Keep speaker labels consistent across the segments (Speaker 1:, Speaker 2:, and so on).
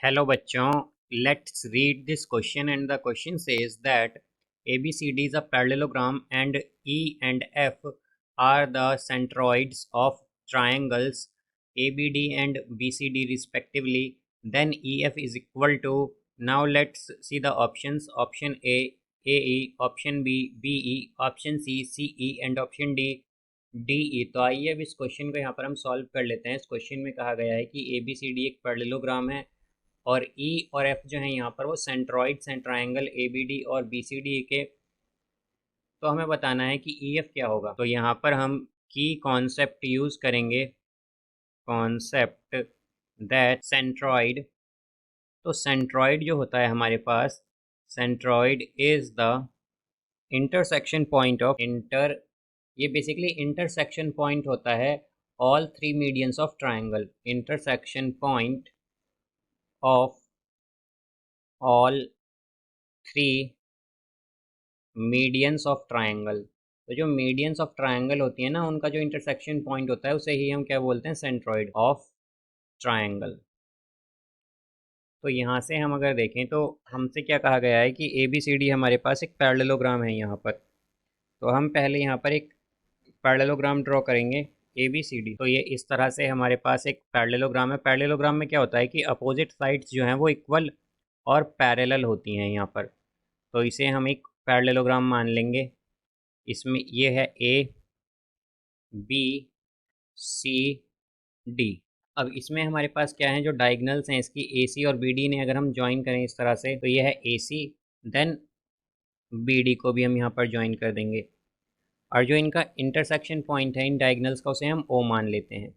Speaker 1: Hello बच्चों, let's read this question and the question says that ABCD is a parallelogram and E and F are the centroids of triangles ABD and BCD respectively. Then EF is equal to, now let's see the options. Option A AE, option B BE, option C CE and option D DE. तो आइए अब इस question को यहाँ पर हम solve कर लेते हैं। इस क्वेश्चन में कहा गया है कि ABCD एक पैरेललोग्राम है और ई और एफ जो है यहाँ पर वो सेंट्रॉइड्स हैं ट्रायंगल ABD और BCD के। तो हमें बताना है कि ई एफ क्या होगा। तो यहाँ पर हम की कॉन्सेप्ट यूज़ करेंगे, कॉन्सेप्ट दैट सेंट्रॉइड। तो सेंट्रॉइड जो होता है हमारे पास, centroid is the intersection point of ये बेसिकली इंटरसेक्शन पॉइंट होता है all three medians of triangle, intersection point of all three medians of triangle. तो जो मीडियंस ऑफ ट्रायंगल होती है ना, उनका जो इंटरसेक्शन पॉइंट होता है उसे ही हम क्या बोलते हैं, सेंट्रॉइड ऑफ ट्रायंगल। तो यहाँ से हम अगर देखें तो हमसे क्या कहा गया है कि ABCD हमारे पास एक पैरेललोग्राम है यहाँ पर। तो हम पहले यहाँ पर एक पैरेललोग्राम ड्रॉ करेंगे ABCD। तो ये इस तरह से हमारे पास एक पैरेललोग्राम है। पैरेललोग्राम में क्या होता है कि अपोजिट साइड्स जो हैं वो इक्वल और पैरेलल होती हैं यहाँ पर। तो इसे हम एक पैरेललोग्राम मान लेंगे। इसमें ये है ABCD। अब इसमें हमारे पास क्या है, जो डायगनल्स हैं इसकी AC और BD ने अगर हम ज्वाइन करें इस तरह से, तो ये है AC, देन BD को भी हम यहाँ पर ज्वाइन कर देंगे। और जो इनका इंटरसेक्शन पॉइंट है इन डायगनल्स का, उसे हम O मान लेते हैं।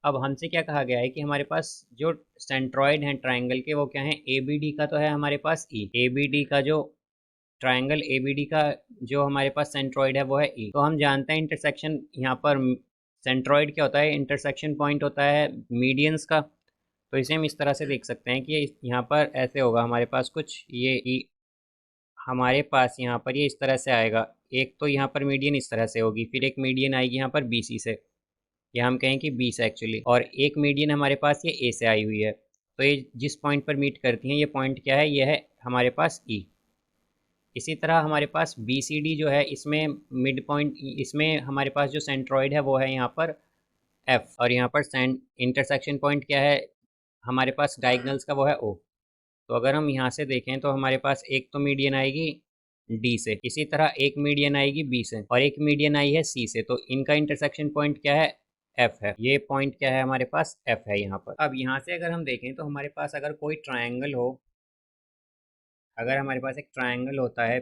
Speaker 1: अब हमसे क्या कहा गया है कि हमारे पास जो सेंट्रॉइड हैं ट्राइंगल के वो क्या है, ABD का तो है हमारे पास E, ABD का जो ट्राइंगल ABD का जो हमारे पास सेंट्रॉइड है वो है E। तो हम जानते हैं इंटरसेक्शन यहाँ पर सेंट्रॉइड क्या होता है, इंटरसेक्शन पॉइंट होता है मीडियंस का। तो इसे हम इस तरह से देख सकते हैं कि यहाँ पर ऐसे होगा हमारे पास कुछ, ये E हमारे पास यहाँ पर ये इस तरह से आएगा। एक तो यहाँ पर मीडियन इस तरह से होगी, फिर एक मीडियन आएगी यहाँ पर BC से, या हम कहें कि B से एक्चुअली, और एक मीडियन हमारे पास ये A से आई हुई है। तो ये जिस पॉइंट पर मीट करती हैं ये पॉइंट क्या है, ये है हमारे पास E। इसी तरह हमारे पास BCD जो है, इसमें मिड पॉइंट, इसमें हमारे पास जो सेंट्रॉइड है वो है यहाँ पर F, और यहाँ पर इंटरसेक्शन पॉइंट क्या है हमारे पास डायगनल्स का, वो है O। तो अगर हम यहाँ से देखें तो हमारे पास एक तो मीडियन आएगी D से, इसी तरह एक मीडियन आएगी B से, और एक मीडियन आई है C से। तो इनका इंटरसेक्शन पॉइंट क्या है, F है। ये पॉइंट क्या है हमारे पास, F है यहाँ पर। अब यहाँ से अगर हम देखें तो हमारे पास अगर कोई ट्रायंगल हो, अगर हमारे पास एक ट्रायंगल होता है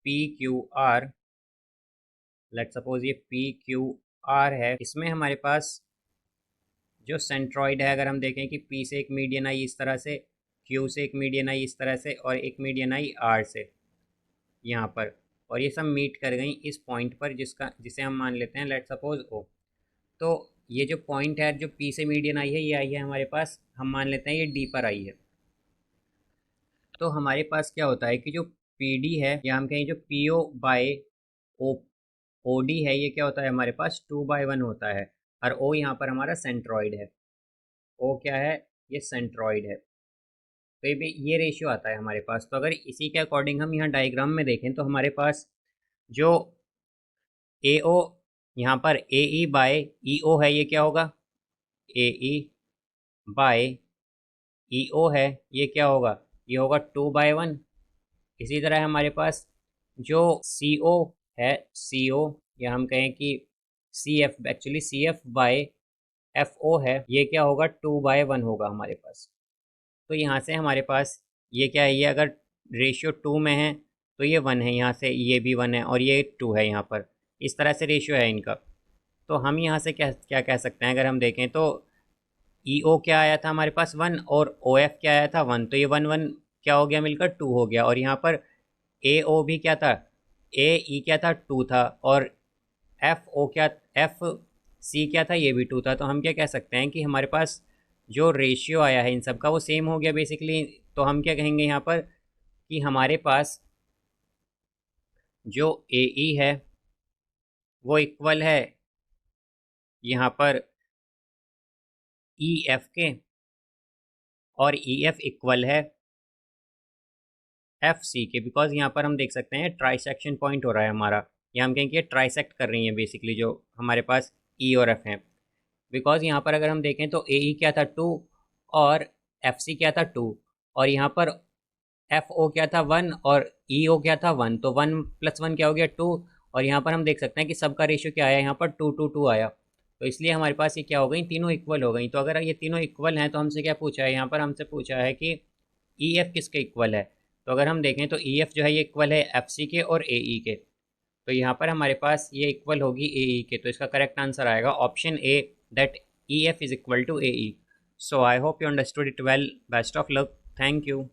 Speaker 1: PQR, लेट सपोज ये PQR है, इसमें हमारे पास जो सेंट्रॉइड है, अगर हम देखें कि P से एक मीडियन आई इस तरह से, Q से एक मीडियन आई इस तरह से, और एक मीडियन आई R से यहाँ पर, और ये सब मीट कर गई इस पॉइंट पर जिसे हम मान लेते हैं लेट सपोज O। तो ये जो पॉइंट है जो P से मीडियन आई है, ये आई है हमारे पास, हम मान लेते हैं ये D पर आई है। तो हमारे पास क्या होता है कि जो PD है, या हम कहें जो PO बाय O OD है, ये क्या होता है हमारे पास 2/1 होता है। और O यहाँ पर हमारा सेंट्रॉइड है। O क्या है, ये सेंट्रॉइड है। तो ये रेशियो आता है हमारे पास। तो अगर इसी के अकॉर्डिंग हम यहाँ डायग्राम में देखें तो हमारे पास जो AO यहाँ पर AE बाय EO है, ये क्या होगा, AE बाय EO है, ये क्या होगा, ये होगा 2/1। इसी तरह हमारे पास जो CO है, CO, या हम कहें कि CF, actually CF by FO है, ये क्या होगा, 2/1 होगा हमारे पास। तो यहाँ से हमारे पास ये क्या है, ये अगर रेशियो 2 में है तो ये 1 है, यहाँ से ये भी 1 है, और ये 2 है यहाँ पर। इस तरह से रेशियो है इनका। तो हम यहाँ से क्या क्या कह सकते हैं, अगर हम देखें तो EO क्या आया था हमारे पास 1, और OF क्या आया था 1। तो ये 1 1 क्या हो गया, मिलकर 2 हो गया। और यहाँ पर AO भी क्या था, AE क्या था, 2 था, और FO क्या, FC क्या था, ये भी 2 था। तो हम क्या कह सकते हैं कि हमारे पास जो रेशियो आया है इन सब का वो सेम हो गया बेसिकली। तो हम क्या कहेंगे यहाँ पर कि हमारे पास जो AE है वो इक्वल है यहाँ पर EF के, और ई एफ इक्वल है एफ सी के, बिकॉज यहाँ पर हम देख सकते हैं ट्राइसेक्शन पॉइंट हो रहा है हमारा, या हम कहेंगे ट्राइसेक्ट कर रही हैं बेसिकली जो हमारे पास ई और एफ हैं। बिकॉज यहाँ पर अगर हम देखें तो ए ई क्या था 2 और एफ सी क्या था 2, और यहाँ पर एफ ओ क्या था 1 और ई ओ क्या था 1, तो 1 + 1 क्या हो गया 2। और यहाँ पर हम देख सकते हैं कि सबका रेशियो क्या आया, यहाँ पर 2:2 आया, तो इसलिए हमारे पास ये क्या हो गई, तीनों इक्वल हो गई। तो अगर ये तीनों इक्वल हैं तो हमसे क्या पूछा है, यहाँ पर हमसे पूछा है कि ई एफ किसके इक्वल है। तो अगर हम देखें तो ई एफ जो है ये इक्वल है एफ सी के और ए ई के, तो यहाँ पर हमारे पास ये इक्वल होगी ए ई के, तो इसका करेक्ट आंसर आएगा option A, that E F is equal to A E. So I hope you understood it well, best of luck, thank you.